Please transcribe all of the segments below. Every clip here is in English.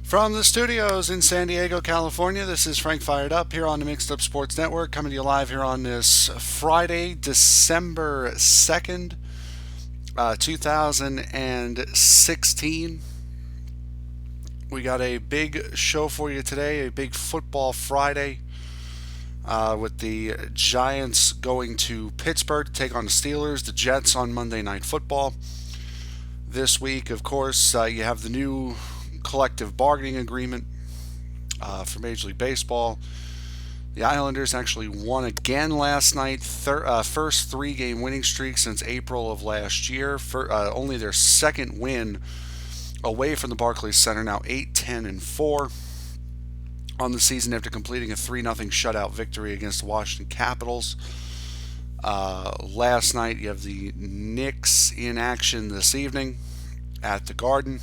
From the studios in San Diego, California, this is Frank Fired Up here on the Mixed Up Sports Network, coming to you live here on this Friday, December 2nd, 2016. We got a big show for you today, a big football Friday, with the Giants going to Pittsburgh to take on the Steelers, the Jets on Monday Night Football. This week, of course, you have the new collective bargaining agreement for Major League Baseball. The Islanders actually won again last night, first three-game winning streak since April of last year. Only their second win away from the Barclays Center, now 8-10-4 on the season after completing a 3-0 shutout victory against the Washington Capitals. Last night, you have the Knicks in action this evening at the Garden.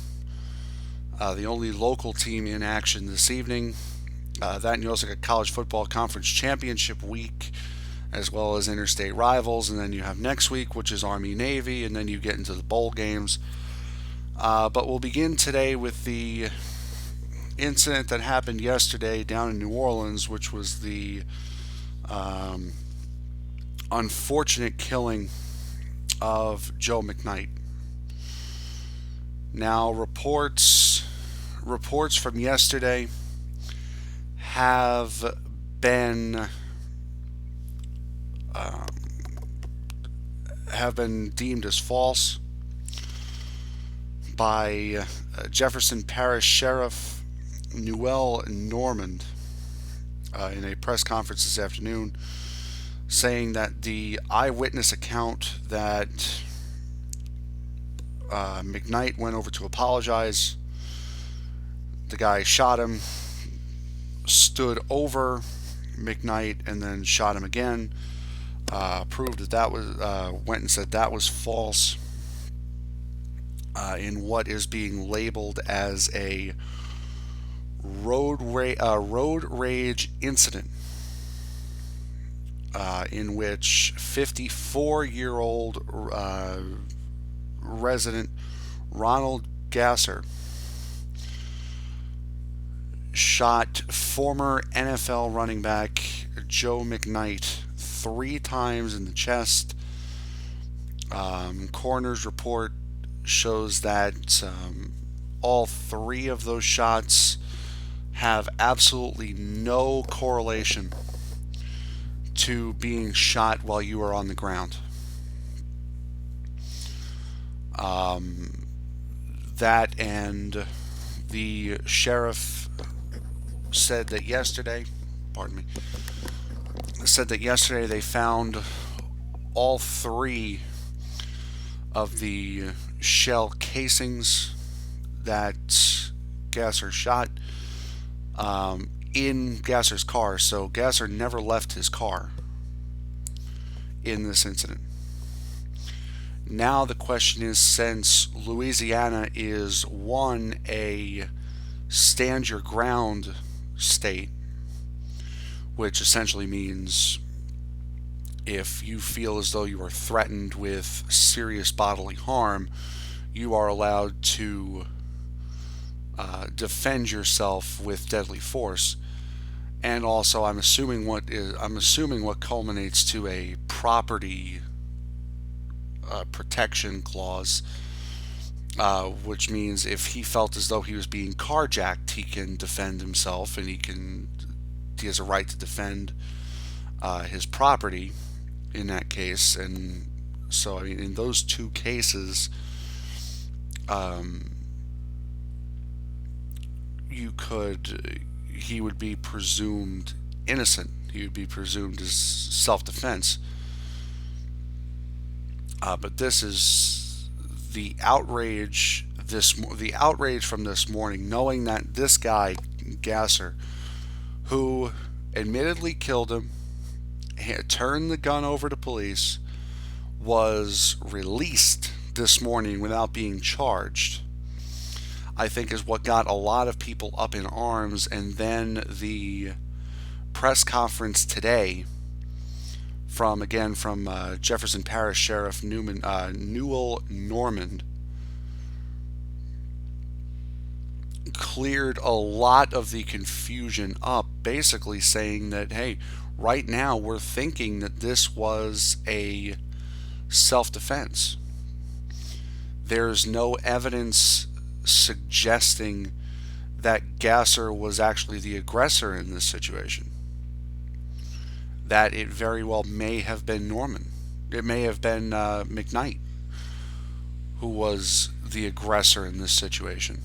The only local team in action this evening. That and you also got College Football Conference Championship week, as well as interstate rivals. And then you have next week, which is Army-Navy, and then you get into the bowl games. But we'll begin today with the incident that happened yesterday down in New Orleans, which was the unfortunate killing of Joe McKnight. Now, reports from yesterday have been deemed as false by Jefferson Parish Sheriff Newell Normand in a press conference this afternoon, saying that the eyewitness account that McKnight went over to apologize, the guy shot him, stood over McKnight, and then shot him again, proved that was went and said that was false in what is being labeled as a road rage incident, in which 54-year-old resident Ronald Gasser shot former NFL running back Joe McKnight 3 times in the chest. Coroner's report shows that all 3 of those shots have absolutely no correlation to being shot while you are on the ground. That and the sheriff said that yesterday they found all 3 of the shell casings that Gasser shot in Gasser's car. So Gasser never left his car in this incident. Now the question is, since Louisiana is a stand your ground state, which essentially means if you feel as though you are threatened with serious bodily harm, you are allowed to defend yourself with deadly force. And also, I'm assuming what culminates to a property protection clause, which means if he felt as though he was being carjacked, he can defend himself, and he has a right to defend his property in that case. And so, I mean, in those 2 cases, he would be presumed innocent. He would be presumed as self-defense. But this is the outrage from this morning, knowing that this guy Gasser, who admittedly killed him, turned the gun over to police, was released this morning without being charged, I think is what got a lot of people up in arms. And then the press conference today from Jefferson Parish Sheriff Newell Normand, cleared a lot of the confusion up, basically saying that, hey, right now we're thinking that this was a self defense. There's no evidence suggesting that Gasser was actually the aggressor in this situation. That it very well may have been Norman. It may have been McKnight who was the aggressor in this situation.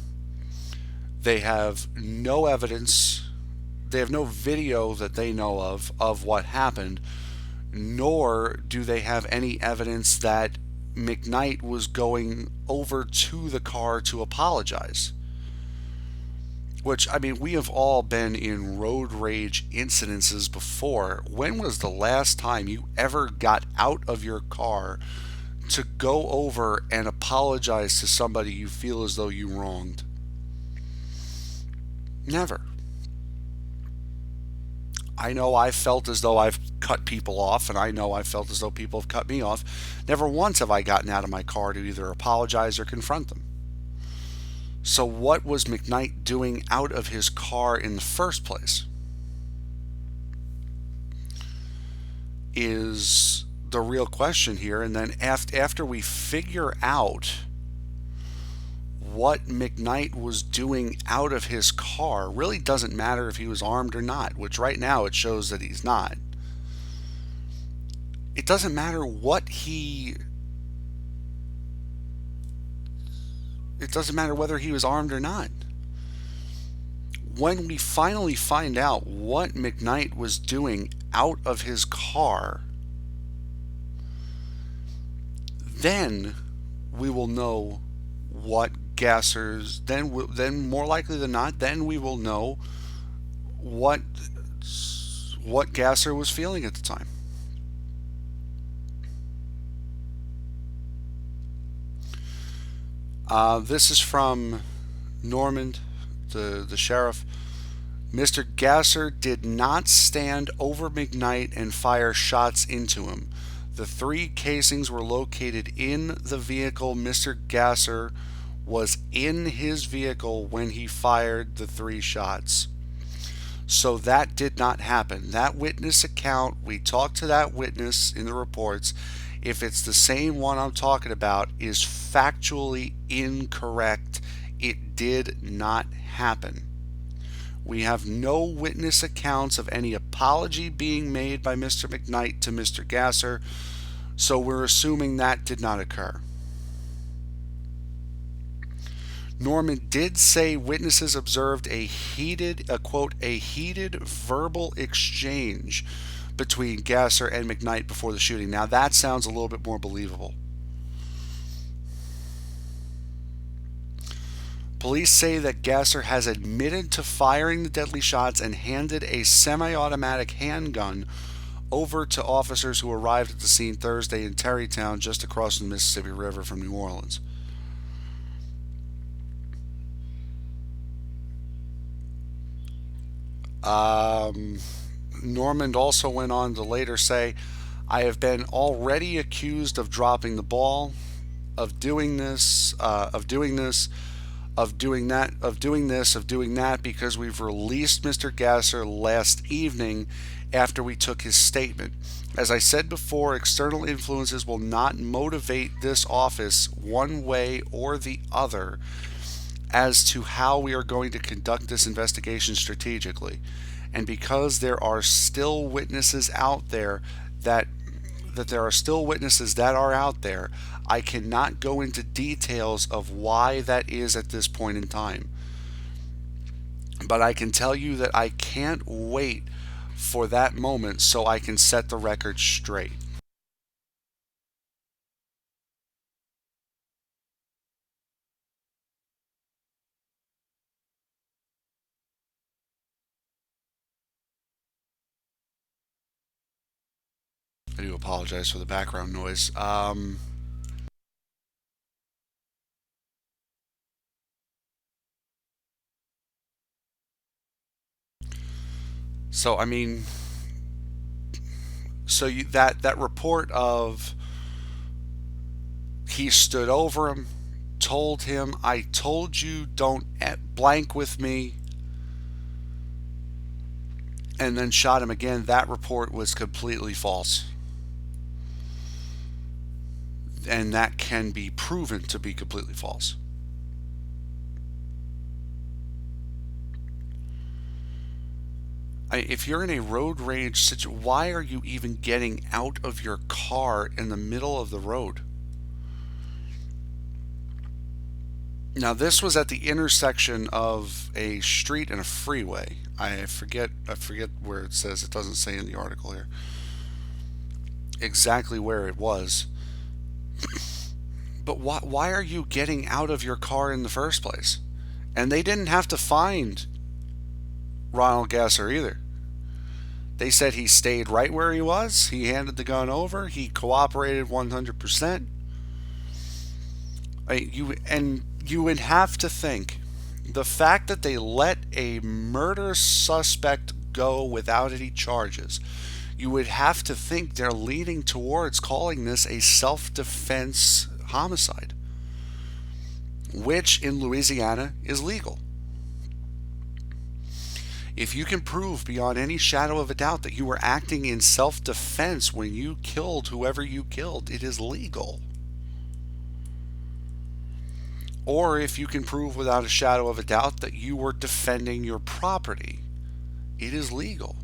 They have no evidence, they have no video that they know of what happened, nor do they have any evidence that McKnight was going over to the car to apologize. Which, I mean, we have all been in road rage incidences before. When was the last time you ever got out of your car to go over and apologize to somebody you feel as though you wronged? Never. I know I felt as though I've cut people off, and I know I felt as though people have cut me off. Never once have I gotten out of my car to either apologize or confront them. So, what was McKnight doing out of his car in the first place? Is the real question here. And then after we figure out what McKnight was doing out of his car, really doesn't matter if he was armed or not, which right now it shows that he's not. It doesn't matter what he. It doesn't matter whether he was armed or not. When we finally find out what McKnight was doing out of his car, then we will know what Gasser's. Then more likely than not, then we will know what Gasser was feeling at the time. This is from Normand, the sheriff. Mr. Gasser did not stand over McKnight and fire shots into him. The 3 casings were located in the vehicle. Mr. Gasser was in his vehicle when he fired the 3 shots. So that did not happen. That witness account, we talked to that witness in the reports. If it's the same one I'm talking about, is factually incorrect. It did not happen. We have no witness accounts of any apology being made by Mr. McKnight to Mr. Gasser, so we're assuming that did not occur. Norman did say witnesses observed a heated verbal exchange between Gasser and McKnight before the shooting. Now that sounds a little bit more believable. Police say that Gasser has admitted to firing the deadly shots and handed a semi-automatic handgun over to officers who arrived at the scene Thursday in Terrytown, just across the Mississippi River from New Orleans. Normand also went on to later say, I have been already accused of dropping the ball, of doing this, of doing this, of doing that, of doing this, of doing that, because we've released Mr. Gasser last evening after we took his statement. As I said before, external influences will not motivate this office one way or the other as to how we are going to conduct this investigation strategically. And because there are still witnesses out there that there are still witnesses that are out there, I cannot go into details of why that is at this point in time. But I can tell you that I can't wait for that moment so I can set the record straight. I do apologize for the background noise. So I mean, that report of he stood over him, told him, I told you don't blank with me, and then shot him again. That report was completely false. And that can be proven to be completely false. If you're in a road rage situation, why are you even getting out of your car in the middle of the road? Now, this was at the intersection of a street and a freeway. I forget where it says. It doesn't say in the article here exactly where it was. But why are you getting out of your car in the first place? And they didn't have to find Ronald Gasser either. They said he stayed right where he was. He handed the gun over. He cooperated 100%. You would have to think the fact that they let a murder suspect go without any charges, you would have to think they're leaning towards calling this a self-defense homicide, which in Louisiana is legal. If you can prove beyond any shadow of a doubt that you were acting in self-defense when you killed whoever you killed, it is legal. Or if you can prove without a shadow of a doubt that you were defending your property, it is legal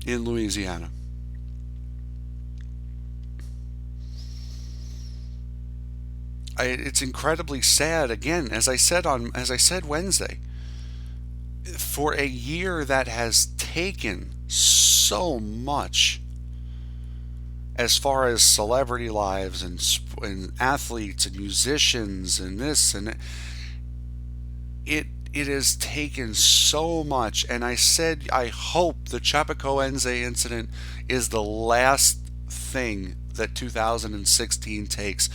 in Louisiana. It's incredibly sad. Again, as I said Wednesday, for a year that has taken so much as far as celebrity lives and athletes and musicians and this and that, it has taken so much. And I said I hope the Chapecoense incident is the last thing that 2016 takes.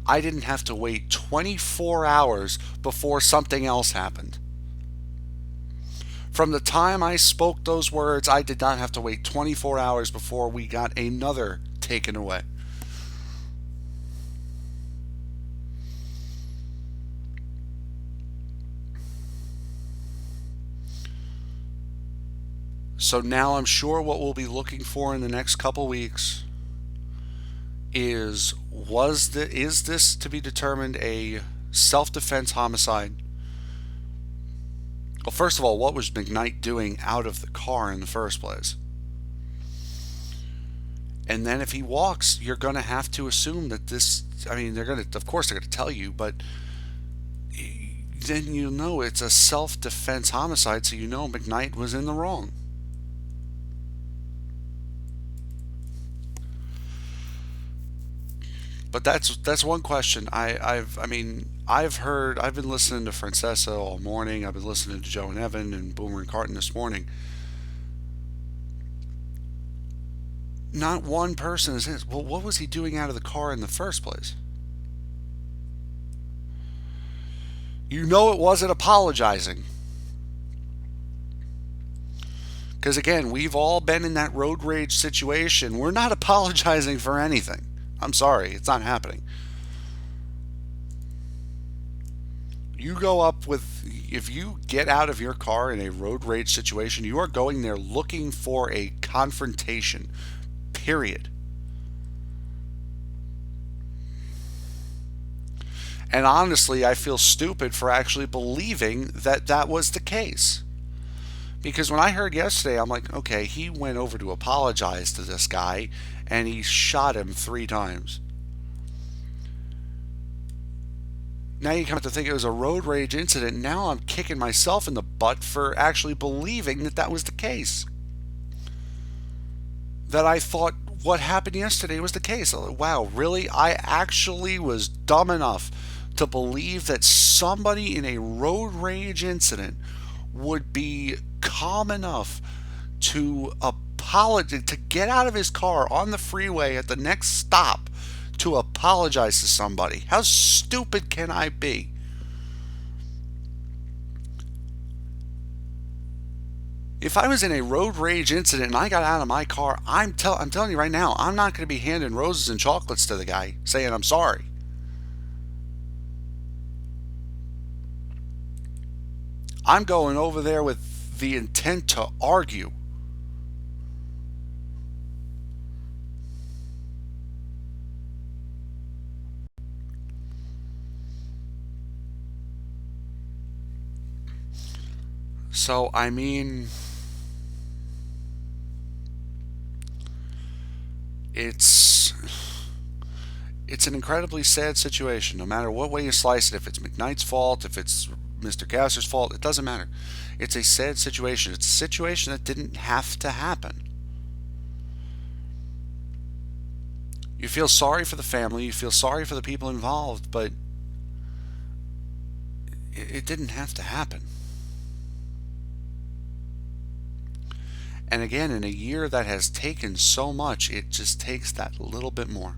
I didn't have to wait 24 hours before something else happened. From the time I spoke those words, I did not have to wait 24 hours before we got another taken away. So now I'm sure what we'll be looking for in the next couple weeks is this to be determined a self-defense homicide? Well, first of all, what was McKnight doing out of the car in the first place? And then if he walks, you're going to have to assume that of course they're going to tell you, but then you know it's a self-defense homicide, so you know McKnight was in the wrong. But that's one question. I've been listening to Francesa all morning. I've been listening to Joe and Evan and Boomer and Carton this morning. Not one person is his. Well, what was he doing out of the car in the first place? You know it wasn't apologizing. Because again, we've all been in that road rage situation. We're not apologizing for anything. I'm sorry, it's not happening. If you get out of your car in a road rage situation, you are going there looking for a confrontation, period. And honestly, I feel stupid for actually believing that that was the case. Because when I heard yesterday, I'm like, okay, he went over to apologize to this guy and he shot him 3 times. Now you come to think it was a road rage incident. Now I'm kicking myself in the butt for actually believing that that was the case. That I thought what happened yesterday was the case. Wow, really? I actually was dumb enough to believe that somebody in a road rage incident would be calm enough to get out of his car on the freeway at the next stop to apologize to somebody. How stupid can I be? If I was in a road rage incident and I got out of my car, I'm telling you right now, I'm not going to be handing roses and chocolates to the guy saying I'm sorry. I'm going over there with the intent to argue. So, I mean, it's it's an incredibly sad situation. No matter what way you slice it, if it's McKnight's fault, if it's Mr. Gasser's fault, it doesn't matter. It's a sad situation. It's a situation that didn't have to happen. You feel sorry for the family, you feel sorry for the people involved, but it didn't have to happen. And again, in a year that has taken so much, it just takes that little bit more.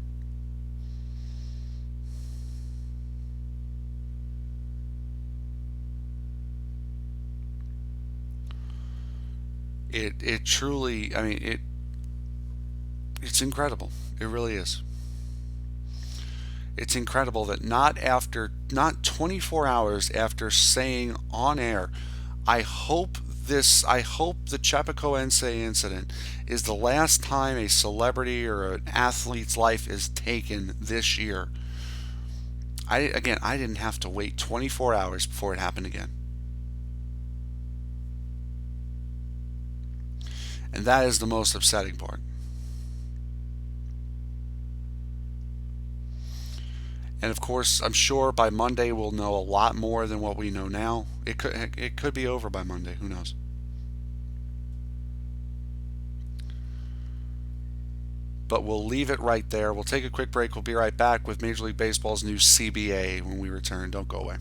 It truly, I mean, it's incredible. It really is. It's incredible that not 24 hours after saying on air, I hope the Chapecoense incident is the last time a celebrity or an athlete's life is taken this year. I didn't have to wait 24 hours before it happened again. And that is the most upsetting part. And of course, I'm sure by Monday we'll know a lot more than what we know now. It could be over by Monday. Who knows? But we'll leave it right there. We'll take a quick break. We'll be right back with Major League Baseball's new CBA when we return. Don't go away.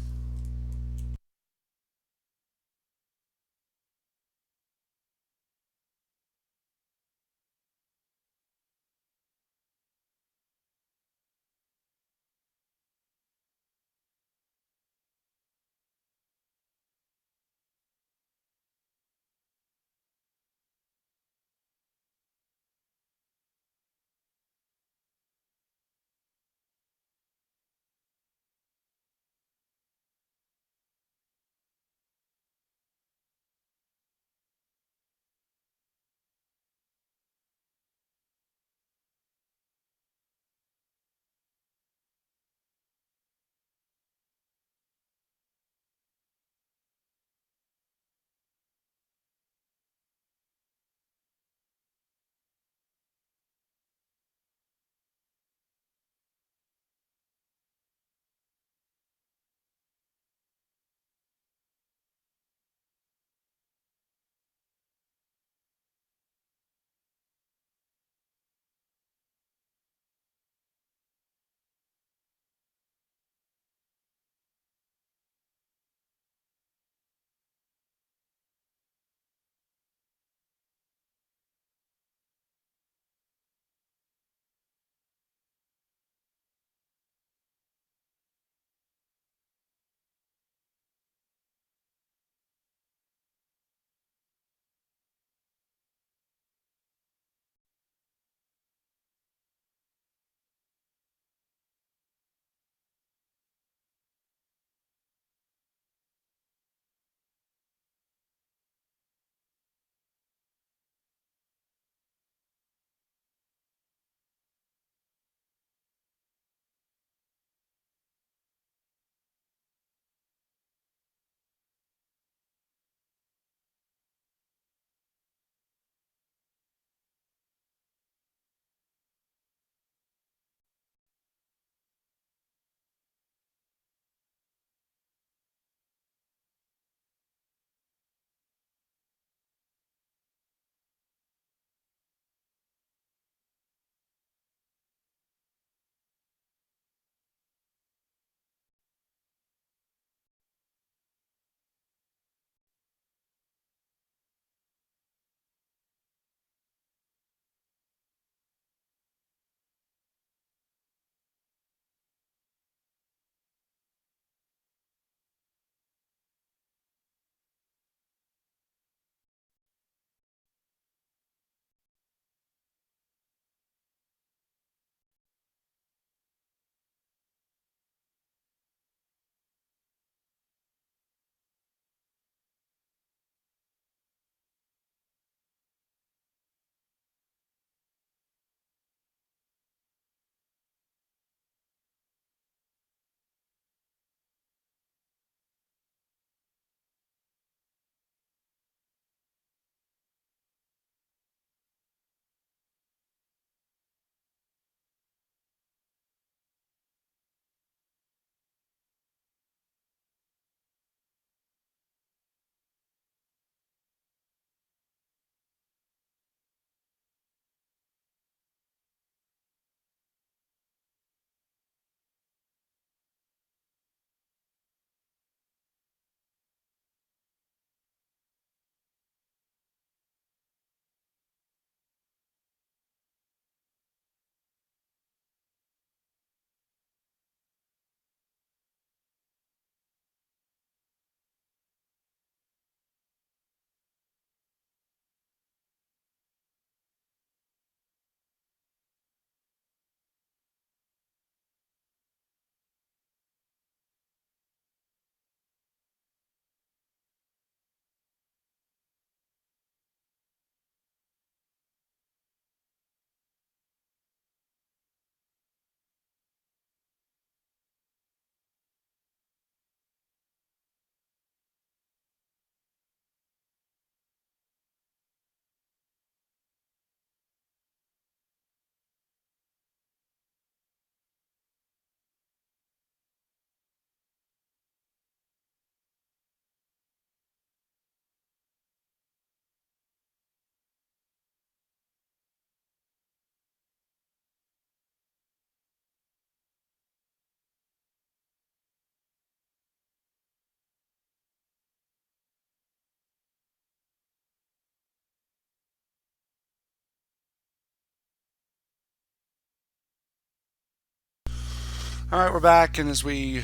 All right, we're back, and as we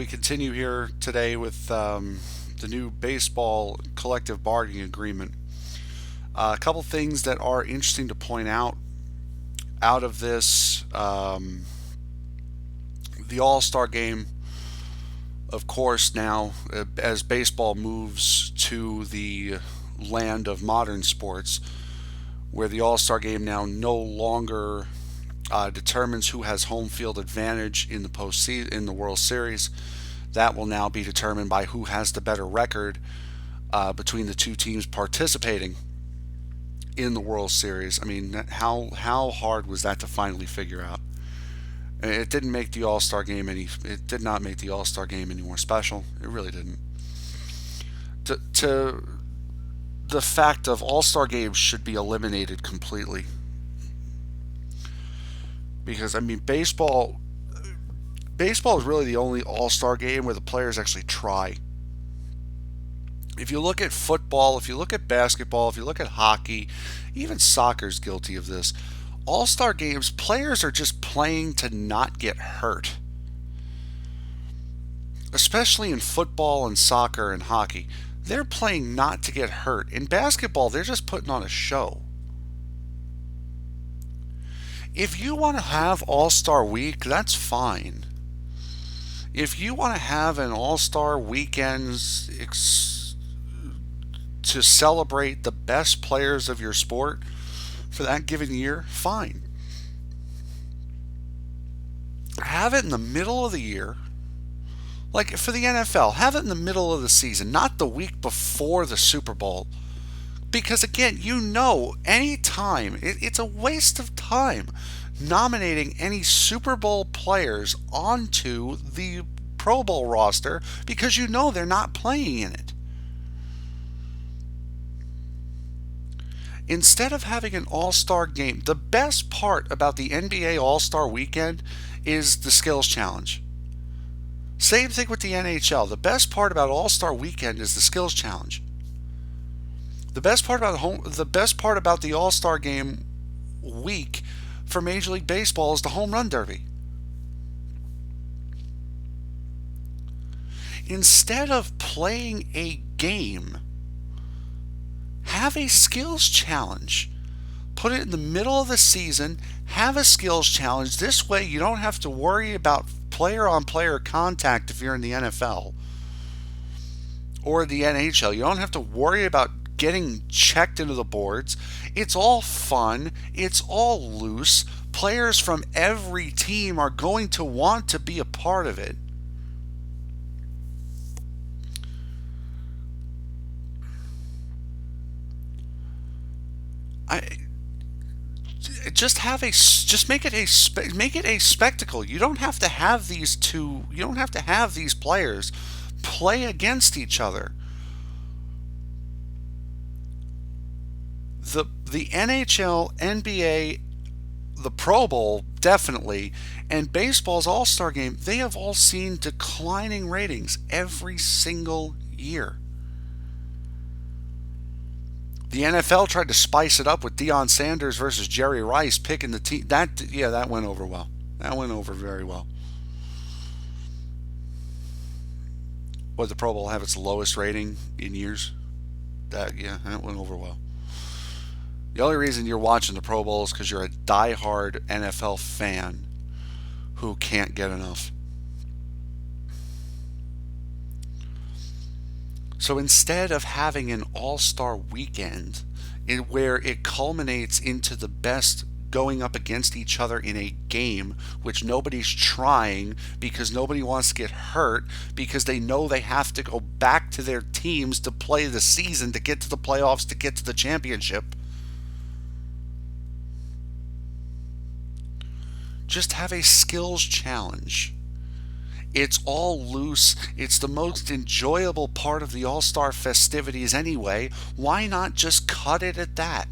continue here today with the new baseball collective bargaining agreement, a couple things that are interesting to point out of this: the All Star game, of course, now as baseball moves to the land of modern sports, where the All Star game now no longer determines who has home field advantage in the postseason in the World Series. That will now be determined by who has the better record between the two teams participating in the World Series. I mean, how hard was that to finally figure out? It didn't make the All Star game any. It did not make the All Star game any more special. It really didn't. To the fact of All Star games should be eliminated completely, because I mean baseball is really the only All-Star game where the players actually try. If you look at football, if you look at basketball, if you look at hockey, even soccer's guilty of this. All-Star games, players are just playing to not get hurt. Especially in football and soccer and hockey, they're playing not to get hurt. In basketball, they're just putting on a show. If you want to have All-Star Week, that's fine. If you want to have an All-Star Weekend to celebrate the best players of your sport for that given year, fine. Have it in the middle of the year. Like for the NFL, have it in the middle of the season, not the week before the Super Bowl. Because again, any time, it's a waste of time nominating any Super Bowl players onto the Pro Bowl roster because they're not playing in it. Instead of having an All-Star game, the best part about the NBA All-Star Weekend is the skills challenge. Same thing with the NHL. The best part about All-Star Weekend is the skills challenge. The best part about the All-Star game week for Major League Baseball is the home run derby. Instead of playing a game, have a skills challenge. Put it in the middle of the season, have a skills challenge. This way you don't have to worry about player-on-player contact if you're in the NFL or the NHL. You don't have to worry about getting checked into the boards. It's all fun. It's all loose. Players from every team are going to want to be a part of it. Just make it a spectacle. You don't have to have these players play against each other. The NHL, NBA, the Pro Bowl, definitely, and baseball's All-Star game, they have all seen declining ratings every single year. The NFL tried to spice it up with Deion Sanders versus Jerry Rice picking the team. That went over well. That went over very well. Would the Pro Bowl have its lowest rating in years? That went over well. The only reason you're watching the Pro Bowl is because you're a diehard NFL fan who can't get enough. So instead of having an All-Star weekend where it culminates into the best going up against each other in a game, which nobody's trying because nobody wants to get hurt, because they know they have to go back to their teams to play the season, to get to the playoffs, to get to the championship, just have a skills challenge. It's all loose. It's the most enjoyable part of the All-Star festivities anyway. Why not just cut it at that?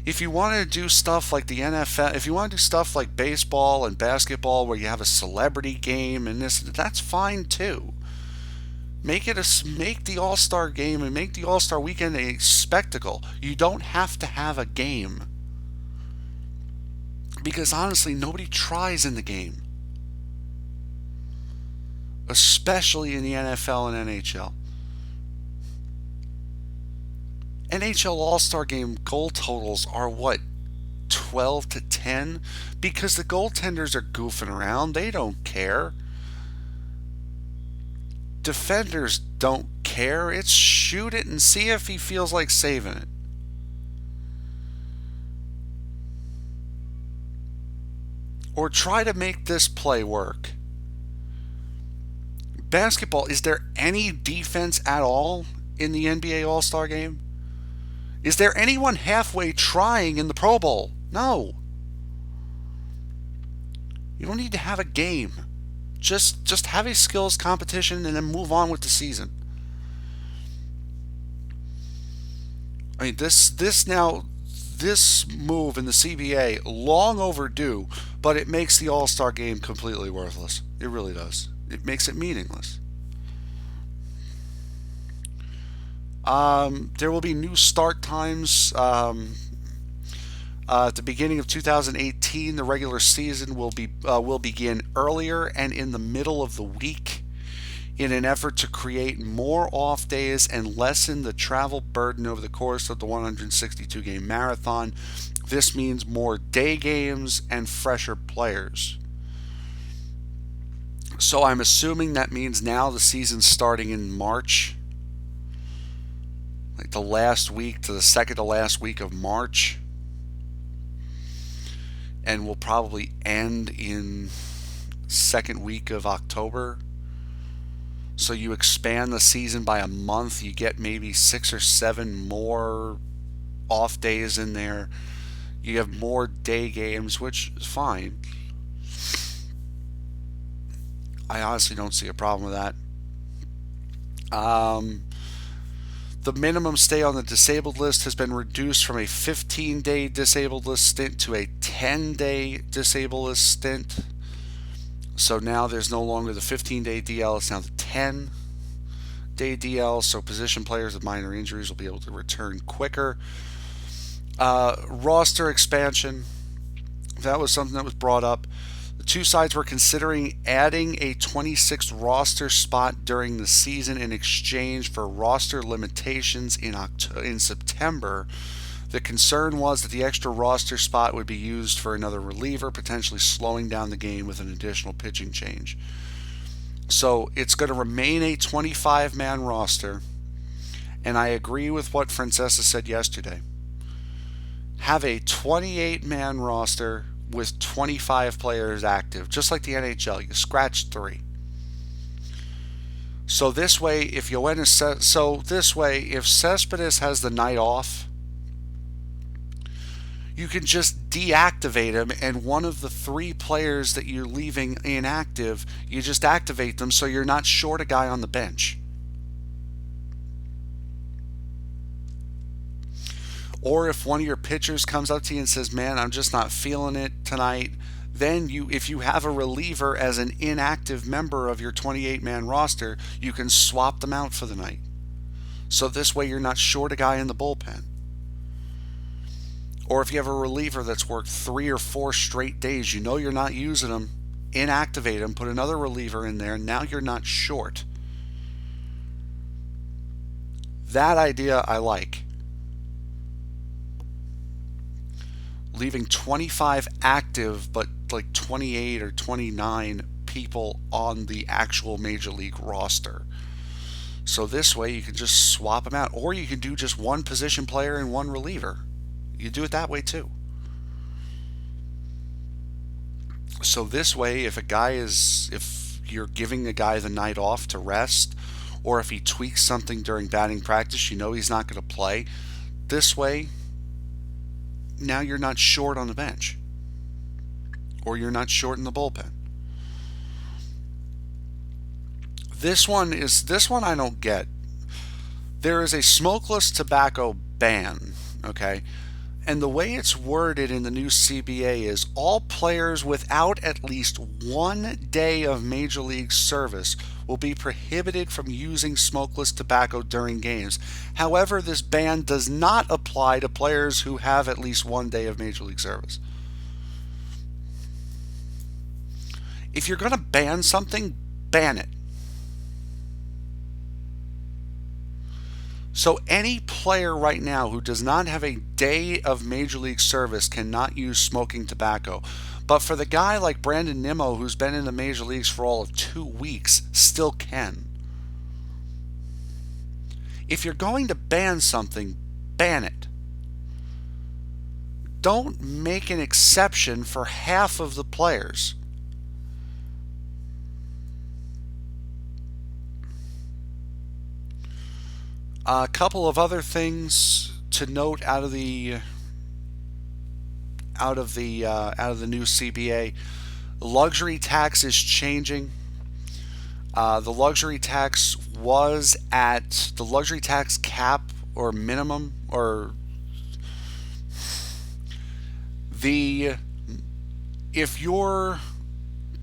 If you want to do stuff like the NFL, if you want to do stuff like baseball and basketball where you have a celebrity game and that's fine too. Make the All-Star game and make the All-Star weekend a spectacle. You don't have to have a game. Because honestly, nobody tries in the game, especially in the NFL and NHL. NHL All-Star Game goal totals are what, 12 to 10? Because the goaltenders are goofing around. They don't care. Defenders don't care. It's shoot it and see if he feels like saving it. Or try to make this play work. Basketball, is there any defense at all in the NBA All-Star Game? Is there anyone halfway trying in the Pro Bowl? No. You don't need to have a game. Just have a skills competition and then move on with the season. I mean, this move in the CBA, long overdue, but it makes the All-Star Game completely worthless. It really does. It makes it meaningless. There will be new start times. At the beginning of 2018, the regular season will begin earlier and in the middle of the week, in an effort to create more off days and lessen the travel burden over the course of the 162 game marathon. This means more day games and fresher players. So I'm assuming that means now the season's starting in March, like the last week to the second to last week of March, and will probably end in second week of October. So you expand the season by a month, you get maybe 6 or 7 more off days in there. You have more day games, which is fine. I honestly don't see a problem with that. The minimum stay on the disabled list has been reduced from a 15-day disabled list stint to a 10-day disabled list stint. So now there's no longer the 15-day DL, it's now the 10-day DL, so position players with minor injuries will be able to return quicker. Roster expansion, that was something that was brought up. The two sides were considering adding a 26th roster spot during the season in exchange for roster limitations in September. The concern was that the extra roster spot would be used for another reliever, potentially slowing down the game with an additional pitching change. So it's going to remain a 25-man roster, and I agree with what Francesa said yesterday. Have a 28-man roster with 25 players active, just like the NHL. You scratch 3. So this way, if Cespedes has the night off, you can just deactivate him, and one of the 3 players that you're leaving inactive, you just activate them so you're not short a guy on the bench. Or if one of your pitchers comes up to you and says, man, I'm just not feeling it tonight, then if you have a reliever as an inactive member of your 28-man roster, you can swap them out for the night. So this way you're not short a guy in the bullpen. Or if you have a reliever that's worked 3 or 4 straight days, you know you're not using them, inactivate him, put another reliever in there, now you're not short. That idea I like. Leaving 25 active, but like 28 or 29 people on the actual Major League roster. So this way you can just swap them out. Or you can do just one position player and one reliever. You do it that way too. So this way, if you're giving a guy the night off to rest, or if he tweaks something during batting practice, you know he's not going to play. This way, now you're not short on the bench, or you're not short in the bullpen. This one I don't get. There is a smokeless tobacco ban, okay? And the way it's worded in the new CBA is all players without at least 1 day of Major League service will be prohibited from using smokeless tobacco during games. However, this ban does not apply to players who have at least 1 day of Major League service. If you're going to ban something, ban it. So any player right now who does not have a day of Major League service cannot use smoking tobacco. But for the guy like Brandon Nimmo, who's been in the Major Leagues for all of 2 weeks, still can. If you're going to ban something, ban it. Don't make an exception for half of the players. A couple of other things to note out of the new CBA. Luxury tax is changing. The luxury tax was at the luxury tax cap or minimum, or the if your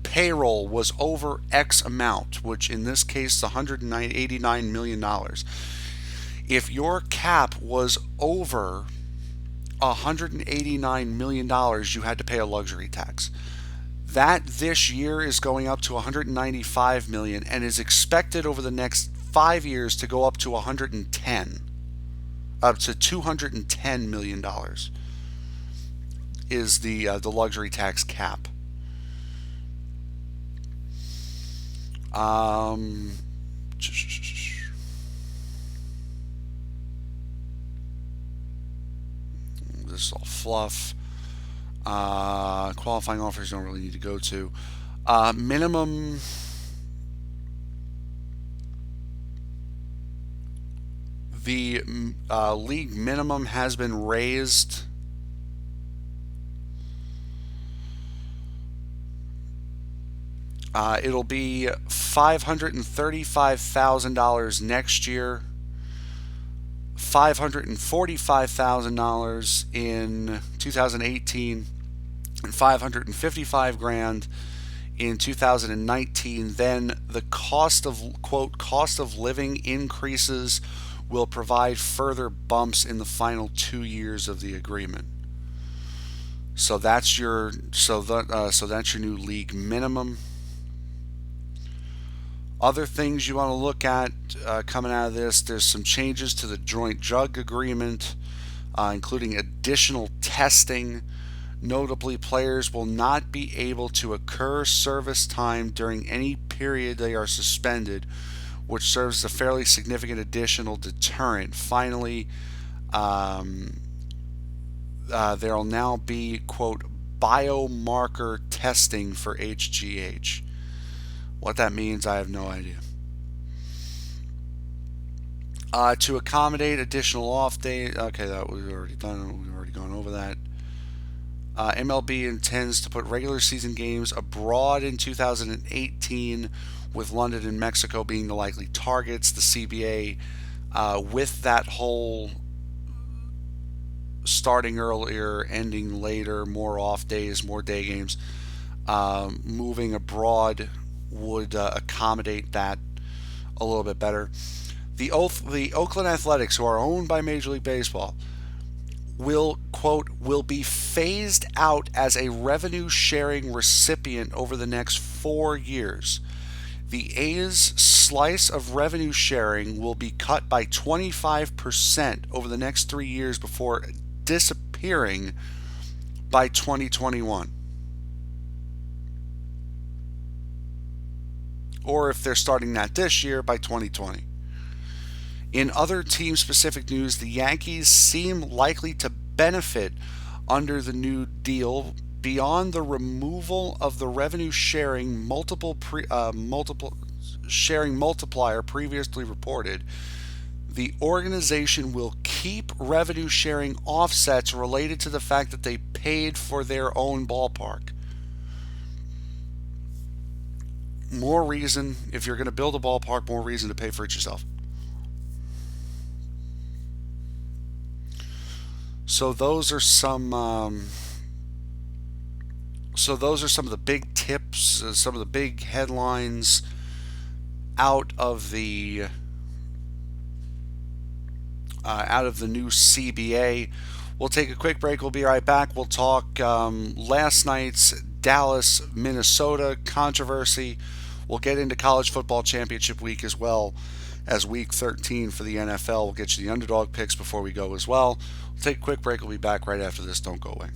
payroll was over X amount, which in this case is $189 million. If your cap was over $189 million, you had to pay a luxury tax. That this year is going up to $195 million and is expected over the next 5 years to go up to $210 million is the luxury tax cap. This is all fluff. Qualifying offers don't really need to go to. Minimum. The league minimum has been raised. It'll be $535,000 next year, $545,000 in 2018, and $555,000 in 2019. Then the cost of living increases will provide further bumps in the final 2 years of the agreement. So that's your new league minimum. Other things you want to look at coming out of this, there's some changes to the joint drug agreement, including additional testing. Notably, players will not be able to accrue service time during any period they are suspended, which serves as a fairly significant additional deterrent. Finally, there will now be, quote, biomarker testing for HGH. What that means, I have no idea. To accommodate additional off days, okay, that we've already done. We've already gone over that. MLB intends to put regular season games abroad in 2018, with London and Mexico being the likely targets. The CBA, with that whole starting earlier, ending later, more off days, more day games, moving abroad would accommodate that a little bit better. The Oakland Athletics, who are owned by Major League Baseball, will, quote, will be phased out as a revenue sharing recipient over the next 4 years. The A's slice of revenue sharing will be cut by 25% over the next 3 years before disappearing by 2021. Or if they're starting that this year, by 2020. In other team-specific news, the Yankees seem likely to benefit under the new deal beyond the removal of the revenue sharing multiplier previously reported. The organization will keep revenue sharing offsets related to the fact that they paid for their own ballpark. More reason, if you're going to build a ballpark, more reason to pay for it yourself. So those are some of the big tips, some of the big headlines out of the new CBA. We'll take a quick break. We'll be right back. We'll talk last night's Dallas, Minnesota controversy. We'll get into college football championship week as well as week 13 for the NFL. We'll get you the underdog picks before we go as well. We'll take a quick break. We'll be back right after this. Don't go away.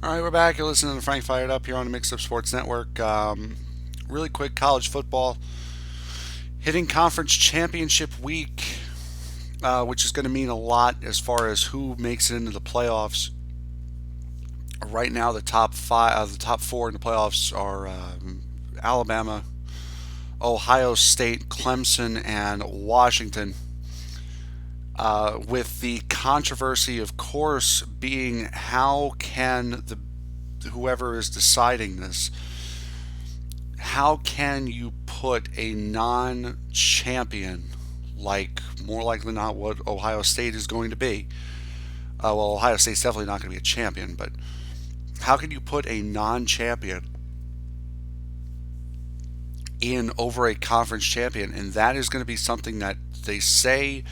All right, we're back. You're listening to Frank Fired Up here on the Mixed Up Sports Network. Really quick, college football hitting conference championship week, which is going to mean a lot as far as who makes it into the playoffs. Right now, the top five, the top four in the playoffs are Alabama, Ohio State, Clemson, and Washington. With the controversy, of course, being how can the whoever is deciding this, how can you put a non-champion, like more likely than not what Ohio State is going to be? Well, Ohio State's definitely not going to be a champion, but how can you put a non-champion in over a conference champion? And that is going to be something that they say,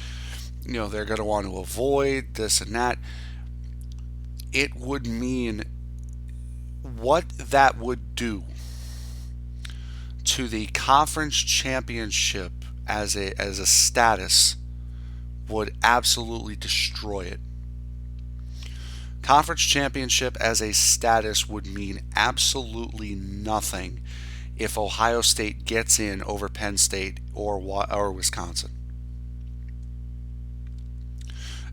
they're going to want to avoid this and that. It would mean what that would do to the conference championship as a status would absolutely destroy it. Conference championship as a status would mean absolutely nothing if Ohio State gets in over Penn State or Wisconsin.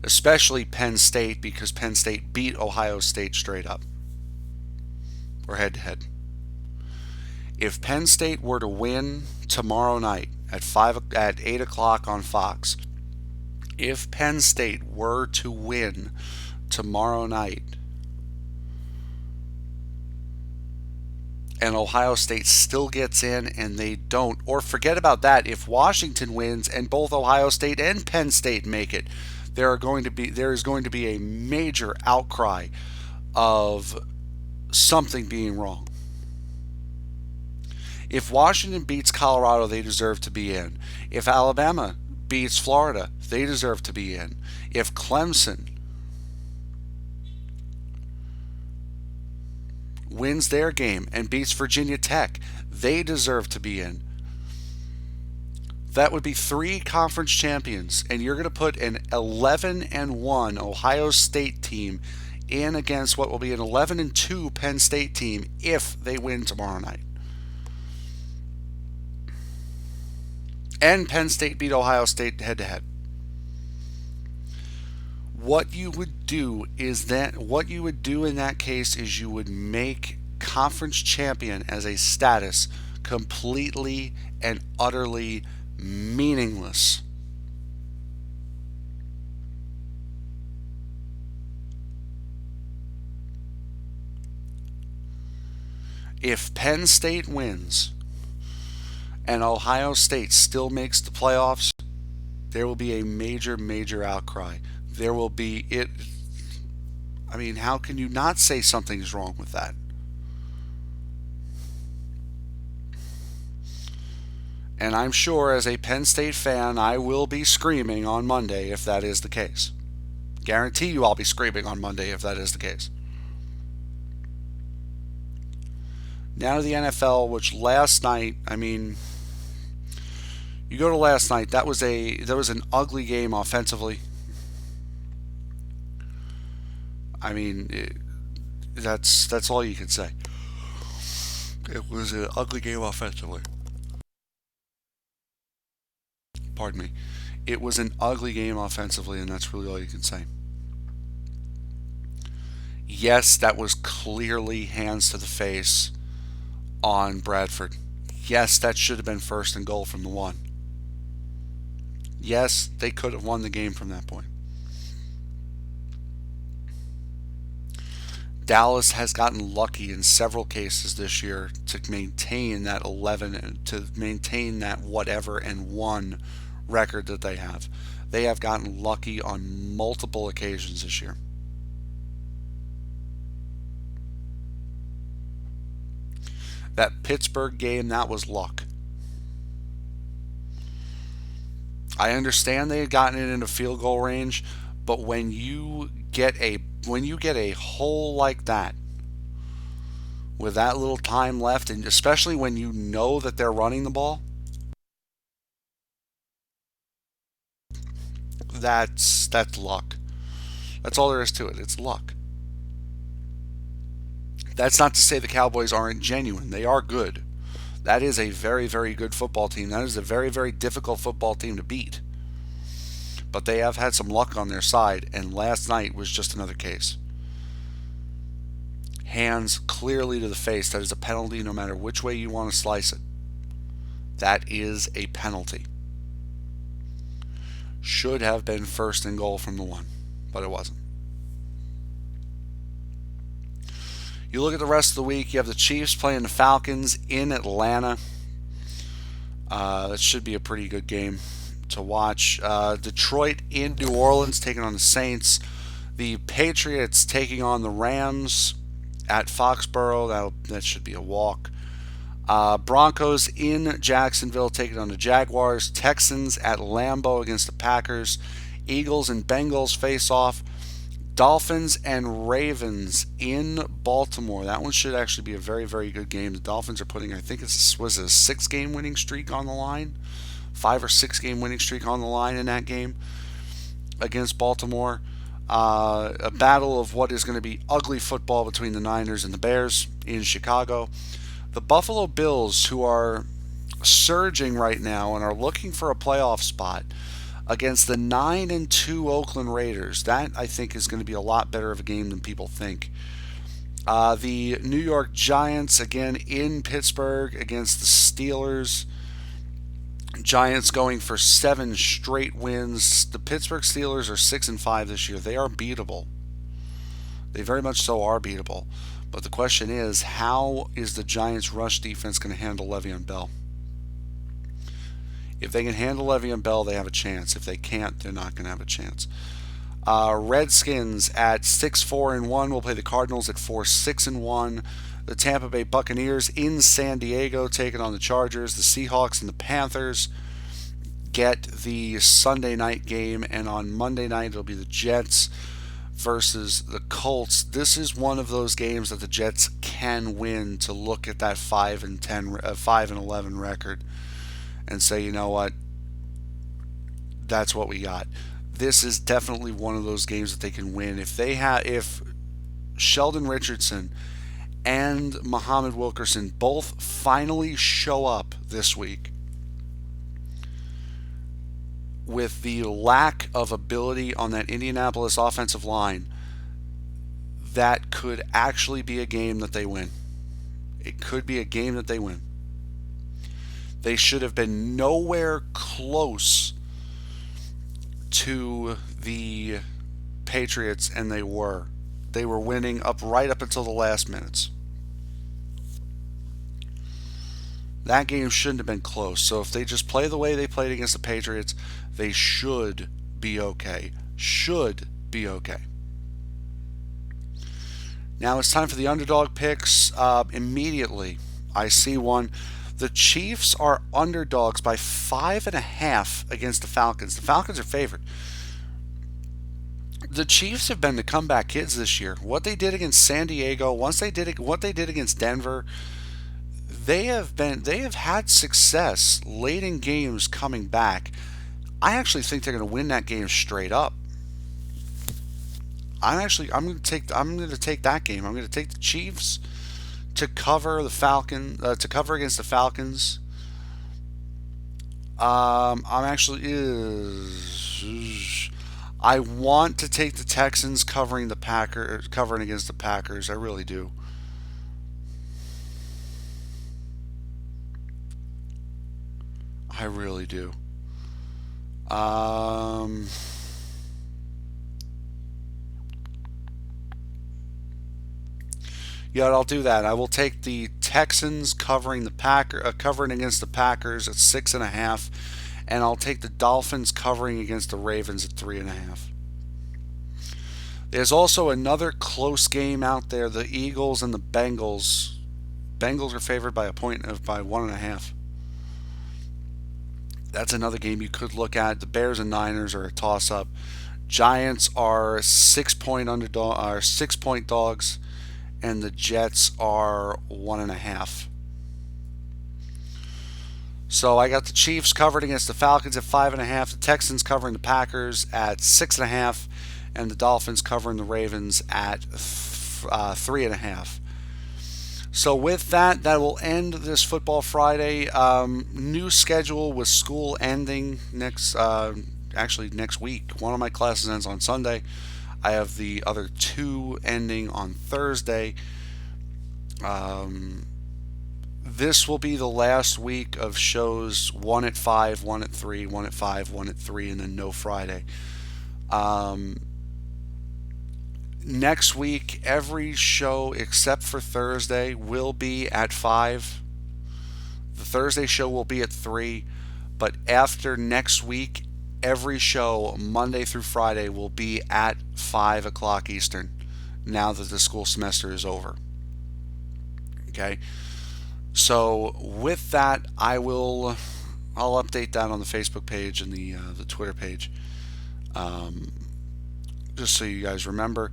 Especially Penn State, because Penn State beat Ohio State straight up, or head to head. If Penn State were to win tomorrow night at 8 o'clock on Fox, if Penn State were to win tomorrow night and Ohio State still gets in and they don't, or forget about that, if Washington wins and both Ohio State and Penn State make it, there is going to be a major outcry of something being wrong. If Washington beats Colorado, they deserve to be in. If Alabama beats Florida, they deserve to be in. If Clemson wins their game and beats Virginia Tech, they deserve to be in. That would be 3 conference champions, and you're going to put an 11-1 Ohio State team in against what will be an 11-2 Penn State team if they win tomorrow night. And Penn State beat Ohio State head to head. What you would do in that case is you would make conference champion as a status completely and utterly meaningless. If Penn State wins and Ohio State still makes the playoffs, there will be a major, major outcry. There will be it. I mean, how can you not say something's wrong with that? And I'm sure as a Penn State fan, I will be screaming on Monday if that is the case. Guarantee you I'll be screaming on Monday if that is the case. Now to the NFL, which last night, you go to last night, that was an ugly game offensively. That's all you can say. It was an ugly game offensively. Pardon me. It was an ugly game offensively, and that's really all you can say. Yes, that was clearly hands to the face on Bradford. Yes, that should have been 1st and goal from the 1. Yes, they could have won the game from that point. Dallas has gotten lucky in several cases this year to maintain that 11, to maintain that whatever and 1 record that they have. They have gotten lucky on multiple occasions this year. That Pittsburgh game, that was luck. I understand they had gotten it into field goal range, but when you get a hole like that with that little time left, and especially when you know that they're running the ball, that's luck. That's all there is to it. It's luck. That's not to say the Cowboys aren't genuine. They are good. That is a very, very good football team. That is a very, very difficult football team to beat. But they have had some luck on their side, and last night was just another case. Hands clearly to the face. That is a penalty no matter which way you want to slice it. That is a penalty. Should have been first and goal from the one, but it wasn't. You look at the rest of the week, you have the Chiefs playing the Falcons in Atlanta. That should be a pretty good game to watch. Detroit in New Orleans taking on the Saints. The Patriots taking on the Rams at Foxborough. That should be a walk. Broncos in Jacksonville taking on the Jaguars. Texans at Lambeau against the Packers. Eagles and Bengals face off. Dolphins and Ravens in Baltimore. That one should actually be a very, very good game. The Dolphins are putting, I think it's a 6-game winning streak on the line. 5 or 6-game winning streak on the line in that game against Baltimore. A battle of what is going to be ugly football between the Niners and the Bears in Chicago. The Buffalo Bills, who are surging right now and are looking for a playoff spot, against the 9-2 Oakland Raiders. That, I think, is going to be a lot better of a game than people think. The New York Giants, again, in Pittsburgh against the Steelers. Giants going for 7 straight wins. The Pittsburgh Steelers are 6-5 this year. They are beatable. They very much so are beatable. But the question is, how is the Giants' rush defense going to handle Le'Veon Bell? If they can handle Le'Veon Bell, they have a chance. If they can't, they're not going to have a chance. Redskins at 6-4-1 will play the Cardinals at 4-6-1. The Tampa Bay Buccaneers in San Diego taking on the Chargers. The Seahawks and the Panthers get the Sunday night game, and on Monday night it'll be the Jets versus the Colts. This is one of those games that the Jets can win to look at that 5-11 record and say, you know what, that's what we got. This is definitely one of those games that they can win. If Sheldon Richardson and Muhammad Wilkerson both finally show up this week, with the lack of ability on that Indianapolis offensive line, that could actually be a game that they win. It could be a game that they win. They should have been nowhere close to the Patriots, and they were. They were winning right up until the last minutes. That game shouldn't have been close. So if they just play the way they played against the Patriots, they should be okay. Should be okay. Now it's time for the underdog picks. Immediately, I see one. The Chiefs are underdogs by 5.5 against the Falcons. The Falcons are favored. The Chiefs have been the comeback kids this year. What they did against San Diego, what they did against Denver, they have had success late in games coming back. I actually think they're going to win that game straight up. I'm going to take that game. I'm going to take the Chiefs to cover against the Falcons. I want to take the Texans covering against the Packers. I really do. I really do. Yeah, I'll do that. I will take the Texans covering against the Packers at 6.5, and I'll take the Dolphins covering against the Ravens at 3.5. There's also another close game out there: the Eagles and the Bengals. Bengals are favored by 1.5. That's another game you could look at. The Bears and Niners are a toss-up. Giants are 6-point dogs, and the Jets are 1.5. So I got the Chiefs covered against the Falcons at 5.5, the Texans covering the Packers at 6.5, and the Dolphins covering the Ravens at 3.5. So with that, that will end this Football Friday. New schedule with school ending actually next week. One of my classes ends on Sunday. I have the other two ending on Thursday. Um, this will be the last week of shows, one at 5, one at 3, one at 5, one at 3, and then no Friday. Um, Next week, every show except for Thursday will be at 5. The Thursday show will be at 3. But after next week, every show, Monday through Friday, will be at 5 o'clock Eastern now that the school semester is over. Okay? So with that, I'll update that on the Facebook page and the Twitter page, just so you guys remember.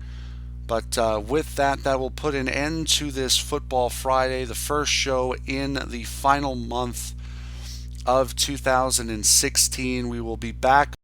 But with that, that will put an end to this Football Friday, the first show in the final month of 2016. We will be back